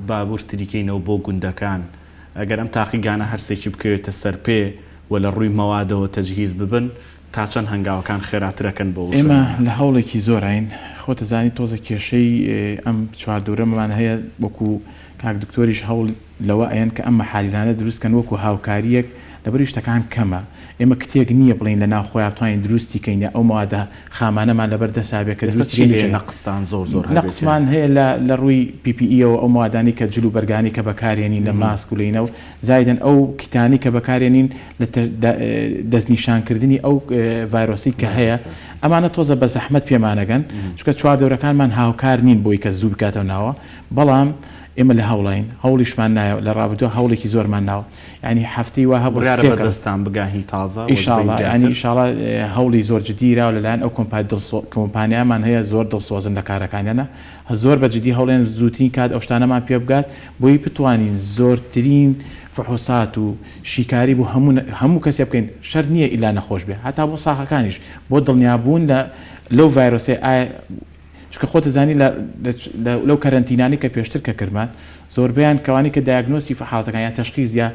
بابور تریکەینەوە بۆ گوندەکان ئەگەر ئەم تاقیگانە هەرسێکی بکەوێتە سەرپێ و لە ڕووی مەوادەوە تەجهیز ببن تا چەند هەنگاوەکان خێراترەکەن بۆ ئێمە لە هەوڵێکی زۆرین خۆتە زانی تۆزە کێشەی ئەم چواردەورەمان هەیە وەکو کاک دکتۆریش هەوڵ لەوە ئەیەن کە ئەم مەحالیلانە دروستکەن وەکو هاوکاریەک لەبەری شتەکان کەمە ئێمە کتێک نییە بڵین لە ناو خۆیان توانین دروستی کەینە ئەو مادە خامانەمان لەبەر دەسابێت کە نەقستان زۆر نەقسمان هەیە لە ڕووی PPE-ەوە ئەو موادانی کە جلو بەرگانی کە بەکارێنین لە ماسک و لینە و زایدن ئەو کیتانی کە بەکارێنین لە دەستنیشانکردنی ئەو ڤایرۆسی کە هەیە ئەمانە تۆزە بە زەحمەت پێمانەگەن چونکە چواردەورەکانمان هاوکار نین بۆی کە زوو بکاتەوە ناوە بەڵام ئێمە لە هەوڵین هەوڵیشمان نایە لە ڕابردووە هەوڵێکی زۆرمان ناوە ینی هەفتەی وا هەبوو دەستان بگاهی تازە ئینشاڵڵا هەوڵی زۆر جدیراوە لەلایەن ئەو کۆمپانیامان هەیە زۆر دڵسۆزن لە کارەکانیانە زۆر بە جدی هەوڵێن زووترین کات ئەو شتانەمان پێ بگات بۆی بتوانین زۆرترین فحوسات و شیکاری بۆ هەموو کەسێ بکەین شەر نییە ئیلا نەخۆش بێ هەتا بۆ ساخەکانیش بۆ دڵنیابوون لەو ڤایرۆسێ چکە خۆتە زانی لەو کەرەنتینانی کە پێشتر کە کردمان زۆربیان کەوانی کە دایگنۆسی حاڵەتەکان یان تەشخیص یا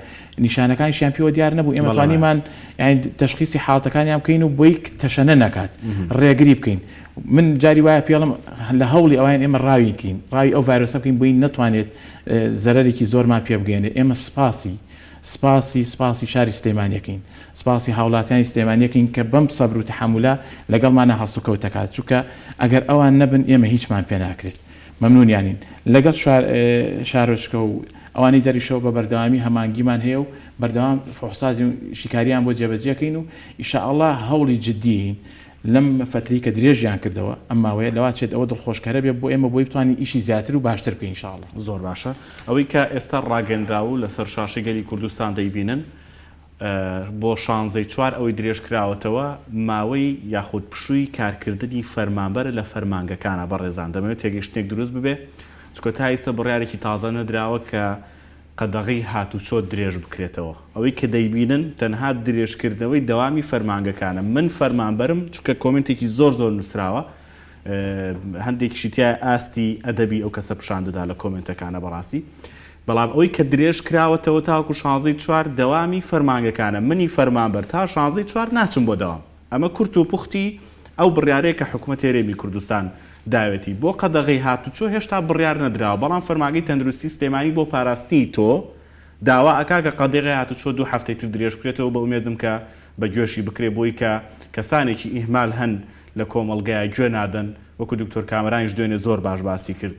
نیشانەکانیشیان پێوە دیار نەبوو ئێمە توانیمان یعنی تەشخیصی حاڵەتەکانیان بکەین و بۆی تەشەنە نەکات ڕێگری بکەین من جاری وایە پێڵم لە هەوڵی ئەوان ئێمە ڕاوی بکەین ڕاوی ئەو ڤایرۆسە بکەین بۆی نەتوانێت زەرەرێکی زۆرمان پێ بگەێنێت ئێمە سپاسی شاری سلێمانیەکەین سپاسی هاوڵاتیانی سلێمانیەکەین کە بەم سەبر و تەحملە لەگەڵمانە هەڵسوکەوتەکات چونکە ئەگەر ئەوان نەبن ئێمە هیچمان پێ ناکرێت مەمنونیانین لەگەڵ شارۆچکە و ئەوانی دەریشەوە بە بەردەوامی هەمانگیمان هەیە و بەردەوام فحوساتی شیکاریان بۆ جێبەجێکەین و ئیشاءالله هەوڵی جددیین لەم فتری کە درێژیان کردەوە ئەماوەیە لەواتێت ئەوە دڵخۆشکەرە بێ بۆ ئێمە بۆی بتوانین ئیشی زیاتر و باشتر بکەین ئینشاءالله. زۆر باشە ئەوەی کە ئێستا ڕاگەندراو لەسەر شاشی گەلی کوردستان دەیبینن بۆ 16 ئەوەی درێژکراوەتەوە ماوەی یاخود پشووی کارکردنی فەرمانبەر لە فەرمانگەکانە بەڕێزان دەمەوێت تێگەیشتێک دروست ببێ چکە تا ئێستا بڕیارێکی تازە نەدراوە کە قەدەغی هاتوچۆ درێژ بکرێتەوە ئەوەی کە دەیبینن تەنها درێژکردنەوەی دەوامی فەرمانگەکانە من فەرمانبەرم چکە کۆمنتێکی زۆر نووسراوە هەندێکیشی تایە ئاستی ئەدەبی ئەو کەسە پیشاندەدا لە کۆمنتەکانە بەڕاستی بەڵام ئەوەی کە درێژ کراوەتەوە تاوەکو 16 دەوامی فەرمانگەکانە منی فەرمانبەر تا 16 ناچم بۆ دەوام ئەمە کورت و پوختی ئەو بڕیارەیە کە حکوومەت هێرێمی کوردستان داوێتی بۆ قەدەغی هاتوچۆ هێشتا بڕیار نەدراوە بەڵام فەرمانگەی تەندروستی سلێمانی بۆ پاراستنی تۆ داوا ئەکا کە قەدەغی هاتوچۆ 2 هەفتەی تر درێژ بکرێتەوە بە ئومێدم کە بە گوێشی بکرێ بۆی کە کەسانێکی ئیهمال هەن لە کۆمەڵگای گوێ نادەن وەکو دکتۆر کامرانیش دوێنێ زۆر باسی کرد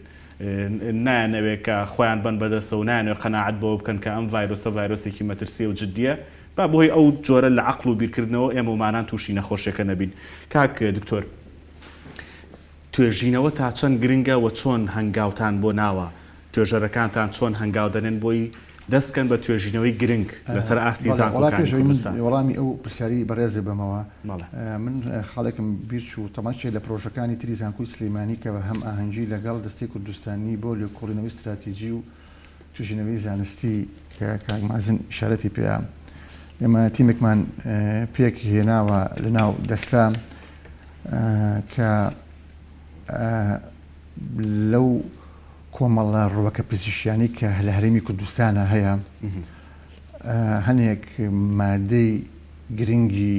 نایانەوێت کە خۆیان بن بەدەستە و نایانەوێت قەناعەت بۆ بکەن کە ئەم ڤایرۆسێکی مەترسیە و جددیە با بۆی ئەو جۆرە لە عەقڵ و بیرکردنەوە ئێمە ومانان تووشی نەخۆشیەکە نەبین. کاک دکتۆر توێژینەوە تا چەند گرنگە و چۆن هەنگاوتان بۆ ناوە توێژەرەکانتان چۆن هەنگاو دەنێن بۆی دەستکەن بە توێژینەوەی گرنگ لەسەر ئاستی زانکۆکانی کوردستان. وەڵامی ئەو پرسیاری بەڕێزێ بەمەوە من خاڵێکم بیرچوو تەماشای لە پرۆژەکانی تری زانکۆی سلێمانی کە هەم ئاهەنگی لەگەڵ دەستی کوردستانی بۆ لێکۆڵینەوەی استراتیژی و توێژینەوەی زانستی کە کاک مازن ئیشارەتی پێیان ئێمە تیمێکمان پێک هێناوە لەناو دەستا کە لەو کۆمەڵە ڕوەکە پزیشیانی کە لە هەرێمی کوردستانە هەیە هەنێک مادەی گرنگی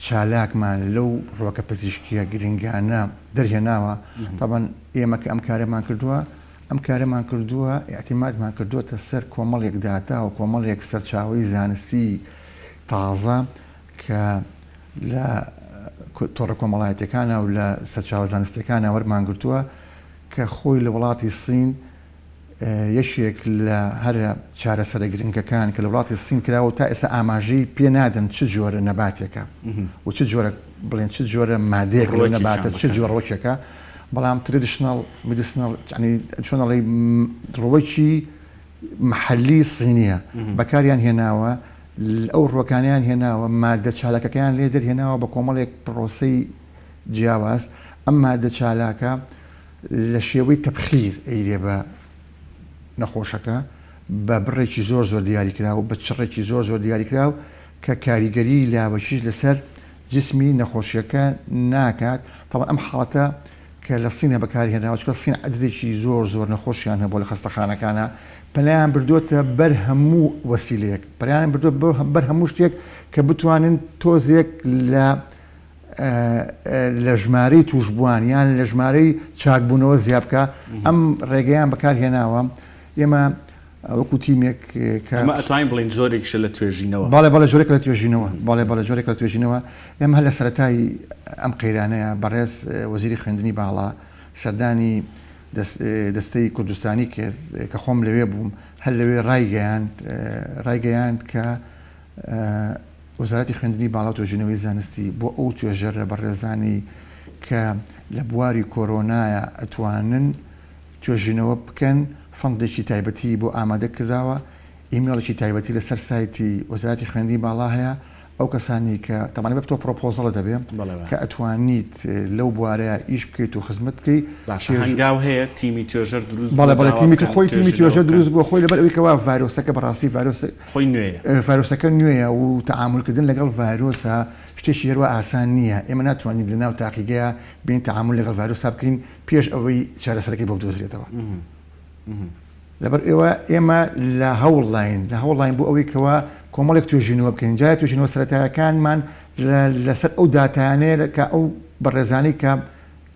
چالاکمان لەو ڕوەکە پزیشکیە گرنگانە دەرهێناوە تاوان ئێمە کە ئەم کارەمان کردووە ئاعتیمادمان کردووەتە سەر کۆمەڵێک داتا و کۆمەڵێک سەرچاوی زانستی تازە کە لە تۆڕە کۆمەڵایەتەکانە و لە سەرچاوە زانستیەکانە وەرمان گرتووە کە خۆی لە وڵاتی سین یەکێک لە هەرە چارەسەرە گرنگەکان کە لە وڵاتی سین کراوە تا ئێستا ئاماژەی پێ نادەن چ جۆرە نەباتێکە و چ جۆرە بڵێن چ جۆرە مادەیەک لە نەباتە چ جۆرە ڕۆکێکە بەڵام ترێدیشنەڵ میدیسنەڵ چۆنەڵی ڕۆکی محەلی سینیە بەکاریان هێناوە ئەو ڕۆکانیان هێناوە مادە چالاکەکەیان لێ دەرهێناوە بە کۆمەڵێک پرۆسەی جیاواز ئەم مادە چالاکە لە شێوەی تەبخیر ئەیرێ بە نەخۆشەکە بە بڕێکی زۆر دیاریکراوە بە چڕێکی زۆر دیاریکراوە کە کاریگەری لاوەشیش لەسەر جسمی نەخۆشیەکە ناکات تاوان ئەم حاڵەتە کە لە سینە بەکاری هێناوە چکە سین عەدەدێکی زۆر نەخۆشیان هەبوو لە خەستەخانەکانە پەنایان بردووەتە بەر هەموو وەسیلەیەک پەنایان بردووە بەر هەموو شتێک کە بتوانن تۆزێک لە ژمارەی توشبووان یان لە ژمارەی چاکبوونەوە زیاد بکە ئەم ڕێگەیان بەکارهێناوە ئێمە وەکو تیمێک کە ئەتوانین بڵین جۆرێکشە لە توێژینەوە باڵێ جۆرێک لە توێژینەوە باڵێ جۆرێک لە توێژینەوە ئێمە هەر لە سەرەتای ئەم قەیرانەیە بەڕێز وەزیری خوێندنی باڵا سەردانی دەستەی کوردستانی کرد کە خۆم لەوێ بووم هەر لەوێ ڕایگەیاند کە وەزارەتی خوێندنی باڵا و توێژینەوەی زانستی بۆ ئەو توێژەرە بەڕێزانی کە لە بواری کۆرۆنایە ئەتوانن توێژینەوە بکەن فەندێکی تایبەتی بۆ ئامادە کراوە ئیمێڵێکی تایبەتی لەسەر سایتی وەزارەتی خوێندنی باڵا هەیە ئەو کەسانی کە تەمانە بە تۆ پرۆپۆزەڵە دەبێت کە ئەتوانیت لەو بوارەیە ئیش بکەیت و خزمەت بکەیت هەنگاو هەیە تیمی توێژەر دروست بەڵێ تیمی خۆی تیمی توێژەر دروست بووە خۆی لەبەر ئەوەیەوە ڤایرۆسەکە بەڕاستی خۆی نوێیە ڤایرۆسەکە نوێیە و تەعاملکردن لەگەڵ ڤایرۆسە شتێکی هێروە ئاسان نییە ئێمە ناتوانین لە ناو تاقیگەیە بین تەعامل لەگەڵ ڤایرۆسا بکەین پێش ئەوەی چارەسەرەکەی بۆ بدۆزرێتەوە لەبەر ئێمە لە هەوڵڵاین بۆ ئەوەی کەوە کۆمەڵێک توێژینەوە بکەین جای توێژینەوە سەرەتایەکانمان لەسەر ئەو داتانەیە کە ئەو بەڕێزانەی کە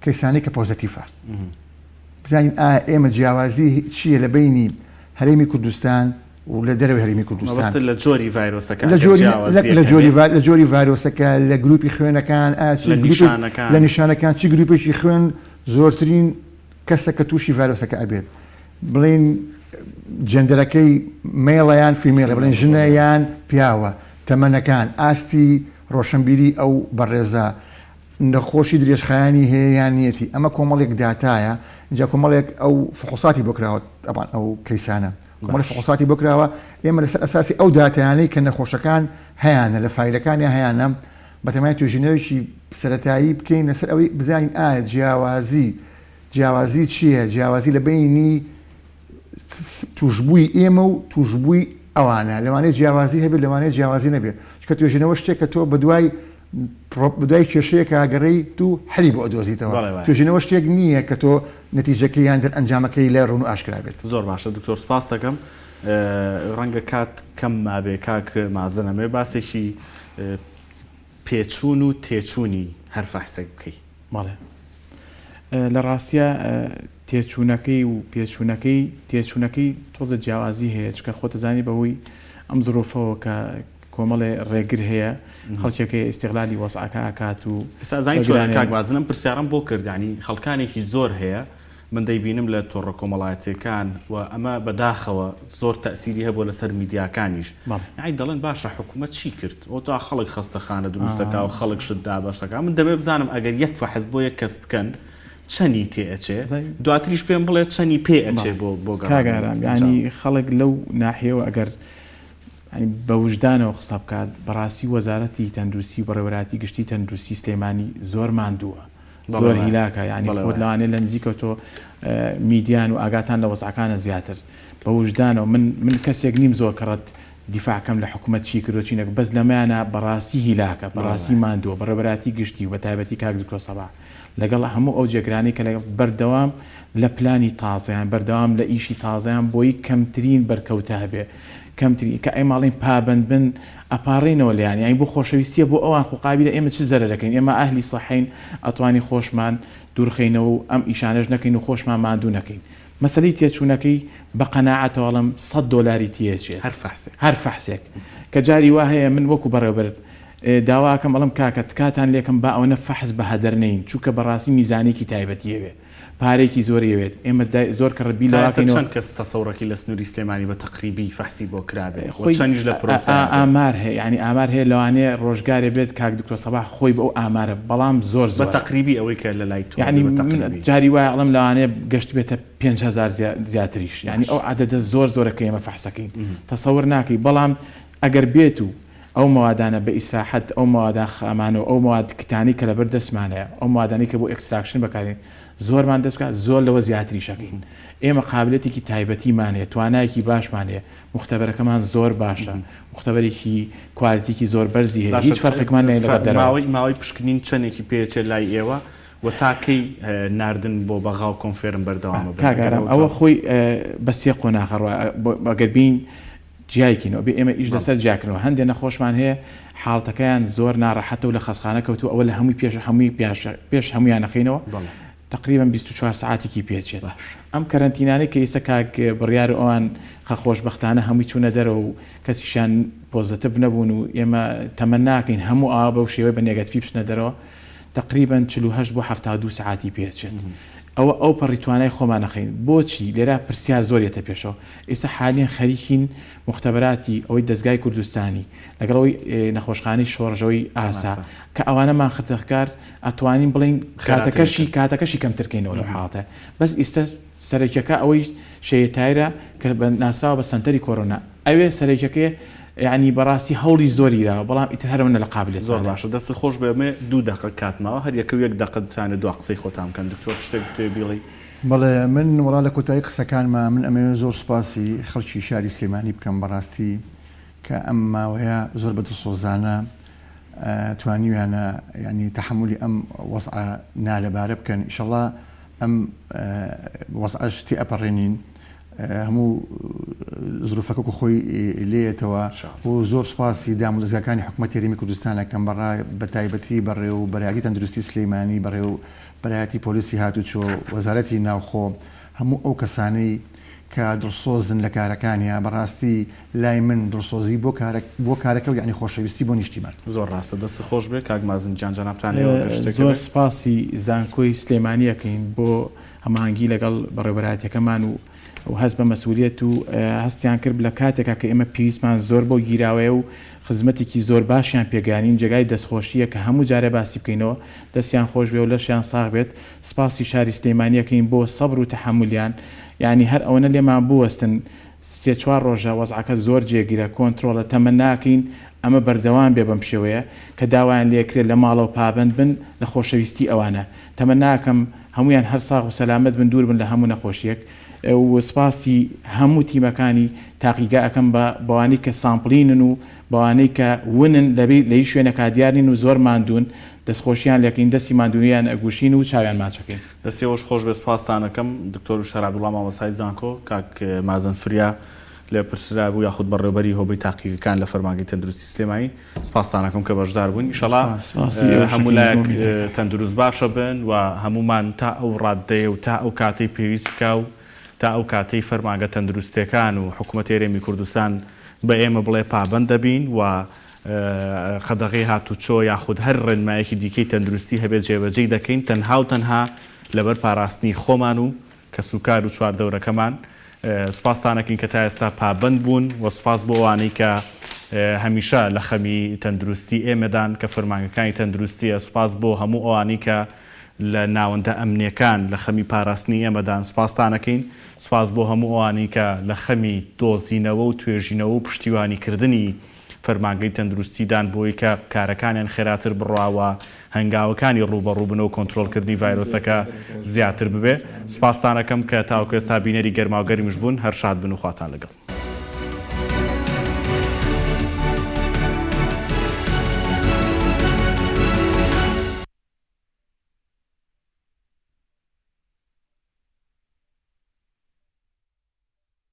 کەسانی کە پۆزەتیفە بزانین ئێمە جیاوازی چییە لە بینی هەرێمی کوردستان و لە دەرەوەی هەرێمی کوردستان لە جۆری ڤایرۆسەکە لە جۆری ڤایرۆسەکە لە گروپی خوێنەکان لە نیشانەکان چی گروپێکی خوێن زۆرترین کەسە کە تووشی ڤایرۆسەکە ئەبێت بڵین جەندەرەکەی مێڵەیان فیمێڵە بڵێن ژنەیان پیاوە تەمەنەکان ئاستی ڕۆشنبیری ئەو بەڕێزە نەخۆشی درێژخایانی هەیە یان نیەتی ئەمە کۆمەڵێک داتایە اینجا کۆمەڵێک ئەو فحوساتی بۆ کراوە ئەبان ئەو کەیسانە کۆمەڵی فحوساتی بۆ کراوە ئێمە لەسەر ئەساسی ئەو داتایانەی کە نەخۆشەکان هەیەە لە فایلەکانی هەیەە بەتەمای توێژینەوەیکی سەرەتایی بکەین لەسەر ئەوەی بزانین ئایا جیاوازی چییە جیاوازی لە بینی توشببووی ئێمە و توشببووی ئەوانە لەوانەیە جیاوازی هەبێت لەوانەیە جیاوازی نەبێت کە توێژینەوە شتێک کە تۆ بەدوای کێشەیە کاگەڕی تو حەلی بۆ ئەدۆزیتەوە توێژینەوە شتێک نییە کە تۆ نەتیجەکەی یان ئەنجامەکەی لە ڕوون و ئاشکرا بێت زۆر باشە دکتۆر سپاس دەکەم ڕەنگە کات کەم مابێ کاک مازنەمێ باسێکی پێچوون و تێچوونی هەر فەحسێک بکەی بەڵێ لە ڕاستیە تێچوونەکەی و تێچوونەکەی تۆزە جیاوازی هەیە چکە خۆتەزانی بەهۆی ئەم زۆرۆفەوە کە کۆمەڵێ ڕێگر هەیە خەڵکێکی ئیستیغلالی وەسعەکە ئاکات و سازانی چۆن کاک بازنم پرسیارم بۆ کردانی خەڵکانێکی زۆر هەیە من دەیبینم لە تۆڕە کۆمەڵایەتیەکان و ئەمە بەداخەوە زۆر تەسیری هەبوو لەسەر میدیاکانیش یعنی دەڵێن باشە حکوومەت چی کرد ئەو تا خەڵک خەستەخانە دروستەکە و خەڵک شتدا باشەکە من دەبێ بزانم ئەگەر یەک فەحز بۆ یەک کەس بکەن چەنی تێئەچێ دواتریش پێم بڵێ چەنی پێ ئەچێ بۆ کاگارام ینی خەڵک لەو ناحیەوە ئەگەر بە وجدانەوە قسە بکات بەڕاستی وەزارەتی تەندروستی و بەڕێوەبەراتی گشتی تەندروستی سلێمانی زۆر ماندووە زۆر هیلاکە ینی خۆت لەوانێت لە نزیکە تۆ میدیان و ئاگاتان لە وەزعەکانە زیاتر بە وجدانەوە من کەسێک نیم زۆر کەڕەت دیفاعکەم لە حکوومەت چی کردوچینەک بەس لەمایانە بەڕاستی هیلاکە بەڕاستی ماندووە بەڕێوەبەراتی گشتی و بە تایبەتی کاک دکتۆر سەباح لەگەڵ هەموو ئەو جێگرانی کە بەردەوام لە پلانی تازەیان بەردەوام لە ئیشی تازەیان بۆی کەمترین بەرکەوتە هەبێ کەمتری کە ئەماڵین پابند بن ئەپارڕینەوە لیان یانی بۆ خۆشەویستیە بۆ ئەوان خوقابی لە ئێمە چ زەرە دەکەین ئێمە ئاهلی سەحین ئەتوانی خۆشمان دوورخینەوە و ئەم ئیشانەش نەکەین و خۆشمان ماندوو نەکەین مەسەلەی تێچوونەکەی بە قەناعەتەوەڵم $100 تێچێت هەر فەحسێک کە جاری وا هەیە من وەکو بەڕێوەبەر داواکەم بەڵام کاکەت کاتان لێکم با ئەوەنە فەحز بە هەدەر نین چووکە بەڕاستی میزانێکی تایبەتیەوێ پارێکی زۆریەوێت ئێمە زۆر کە ڕبی چەند کەس تەسەوڕەکی لە سنووری سلێمانی بە تەقریبی فەحسی بۆ کرابێ چەندیش لە پرۆسە ئامار هەیە ینی ئامار هەیە لەوانەیە ڕۆژگارێ بێت کاک دکتۆر سەباح خۆی بە ئەو ئامارە بەڵام زۆر بە تەقریبی ئەوەی کە لە لای تۆ ینی جاری وایە ئەڵم لەوانەیە گەشت بێتە 5,000 زیاتریش ینی ئەو عەدەدە زۆرەکە ئێمە فەحسەکەین تەسەوڕ ناکەی بەڵام ئەگەر بێت و ئەو موادانە بە ئیسراحەت ئەو موادە خامانەوە ئەو مواد کتانی کە لەبەر دەستمانەیە ئەو موادانی کە بۆ ئەکستراکشن بەکارین زۆرمان دەست بکات زۆر لەوە زیاتری شەکەین ئێمە قابلەتێکی تایبەتیمانەیە توانایەکی باشمانەیە مختبەرەکەمان زۆر باشە مختبەرێکی کوالیتیکی زۆر بەرزی هەیە هیچ فەرقێکمان نەیە لەگەڵ دەرەوە ماوەی پشکنین چەندێکی پێچێت لای ئێوە و تاکەی ناردن بۆ بەغاو کۆنفێرم بەردەوامە کاگارم ئەوە خۆی بە سێ قۆناغەڕوە ئەگەر بین جیایکینەوە بێ ئێمە ئیش لەسەر جیاکردنەوە هەندێک نەخۆشمان هەیە حاڵتەکەیان زۆر ناڕەحەتە و لە خەسخانە کەوتو ئەوە لە هەمووی پێش هەمویان نەخینەوە تقریبا 24 ساعتێکی پێچێت ئەم کەرەنتینانەی کە ئێستا کاک بڕیار ئەوان خۆشبەختانە هەمووی چوونە دەرەوە و کەسیشان پۆزتیڤ نەبوون و ئێمە تەمەن ناکەین هەموو ئاوا بەو شێوەیە بە نێگەتیڤ بچنە دەرەوە تقریبا 48 بۆ 72 ساعتی پێچێت ئەو پەڕیتوانای خۆمان نەخین بۆچی لێرا پرسیار زۆریەتە پێشەوە ئێستا حالیان خەریکین مختبەراتی ئەوەی دەستگای کوردستانی لەگەڵەوەی نەخۆشخانەی شۆڕژەوەی ئاسا کە ئەوانەمان خەتەخکار ئەتوانین بڵین کاتەکەشی کەمترکەینەوە لەو حاڵەتە بەس ئێستا سەرەکیەکە ئەوەی شەیەتایرە کە ناسراوە بە سەنتەری کۆرۆنا ئەوێ سەرەکیەکەی یعنی بەڕاستی هەوڵی زۆریرا بەڵام ئیتر هەرەوەنە لە قابلێت زۆر باشە دەست خۆش بێمێ 2 دقیقە کاتماوە هەر یەکە 1 دقیقە بتوانێت دو قسەی خۆتان بکەن دکتۆر شتێک بڵێ بەڵێ من وەڵا لە کۆتایی قسەکانمە من ئەمێ زۆر سوپاسی خەڵکی شاری سلێمانی بکەم بەڕاستی کە ئەم ماوەیە زۆر بەدڵسۆزانە توانیویانە ینی تەحملی ئەم وەزعە نالەبارە بکەن ئینشەڵڵا ئەم وەزعەش تێ ئەپەڕێنین هەموو زروفەکە خۆی لێتەوە و زۆر سپاسی دام و دەستگاکانی حکوومەتی هەرێمی کوردستانەکەم بەڕای بە تایبەتی بەڕێ و بەرایەتی تەندروستی سلێمانی بەڕێ و بەرایەتی پۆلیسی هاتوچۆ وەزارەتی ناوخۆ هەموو ئەو کەسانەی کە دڵسۆزن لە کارەکانیان بەڕاستی لای من دڵسۆزی بۆ کارەکە و یعنی خۆشەویستی بۆ نیشتیمان زۆر ڕاستە دەست خۆش بێ کاک مازن جان جانابتانەوە زۆر سپاسی زانکۆی سلێمانیەکەین بۆ هەماهنگگی لەگەڵ بەڕێوەبەراتەکەمان و هەست بە مەسئولیت و هەستیان کرد لە کاتێکا کە ئێمە پێویستمان زۆر بۆ گیراوەیە و خزمەتێکی زۆر باشیان پێگانین جێگای دەستخۆشیە کە هەموو جارە باسی بکەینەوە دەستیان خۆش بێ و لەشیان ساغ بێت سپاسی شاری سلێمانیەکەین بۆ سەبر و تەحملیان یعنی هەر ئەوەنە لێمان بوەستن سێ چوار ڕۆژە وەزعەکە زۆر جێگیرە کۆنتترۆلە تەمە ناکەین ئەمە بەردەوام بێ بەم شێوەیە کە داوایان لێکرێت لە ماڵەوە پابند بن لە خۆشەویستی ئەوانە تەمە ناکەم هەمویان هەر ساغ و سەلامت بن دوور بن لە هەموو نەخۆشیەک و سپاسی هەموو تیمەکانی تاقیگا ئەەکەم بەوانەی کە سامپلینن و بەوانەی کە ونن لەی شوێنەکە دیارین و زۆر ماندوون دەستخۆشیان لەکەین دەستی مادونیان ئەگوشین و چاویان ماچەکەین دەستێوەش خۆش بێ سپاسانەکەم دکتۆر و شەرابدوڵڵا مامۆستای زانکۆ کاک مازن فریا لێ پرسرا بوو یاخود بەڕێوەبەری هۆبەی تاقیقەکان لە فەرمانگەی تەندروستی سلێمانی سپاسانەکەم کە بەشدار بوون ئینشەڵا هەموو لایەک تەندروست باشە بن و هەمومان تا ئەو ڕاددەیە و تا ئەو کاتەی پێویست بکە و تا ئەو کاتەی فەرمانگە تەندروستیەکان و حکوومەت هێرێمی کوردستان بە ئێمە بڵێ پابەند دەبین و قەدەغی هاتوچۆ یاخود هەر ڕێنمایەکی دیکەی تەندروستی هەبێت جێبەجێی دەکەین تەنها و تەنها لەبەر پاراستنی خۆمان و کە سوکار و چواردەورەکەمان سوپاسانەکەین کە تا ئێستا پابند بوون و سوپاس بۆ وانەی کە هەمیشە لە خەمی تەندروستی ئێمەدان کە فەرمانگەکانی تەندروستیە سوپاس بۆ هەموو ئەوانەی کە لە ناوەندە ئەمنیەکان لە خەمی پاراستنی ئێمەدان سوپاسانەکەین سوپاس بۆ هەموو ئەوانەی کە لە خەمی دۆزینەوە و توێژینەوە و پشتیوانیکردنی فەرمانگەی تەندروستیدان بۆی کە کارەکانیان خێراتر بڕاوە هەنگاوەکانی ڕوبەڕووبن و کۆنتترۆلکردنی ڤایرۆسەکە زیاتر ببێ سوپاسانەکەم کە تاوکە ئێستا بینەری گەرماوگەریمش بوون هەر شاد بن و خواتان لەگەڵ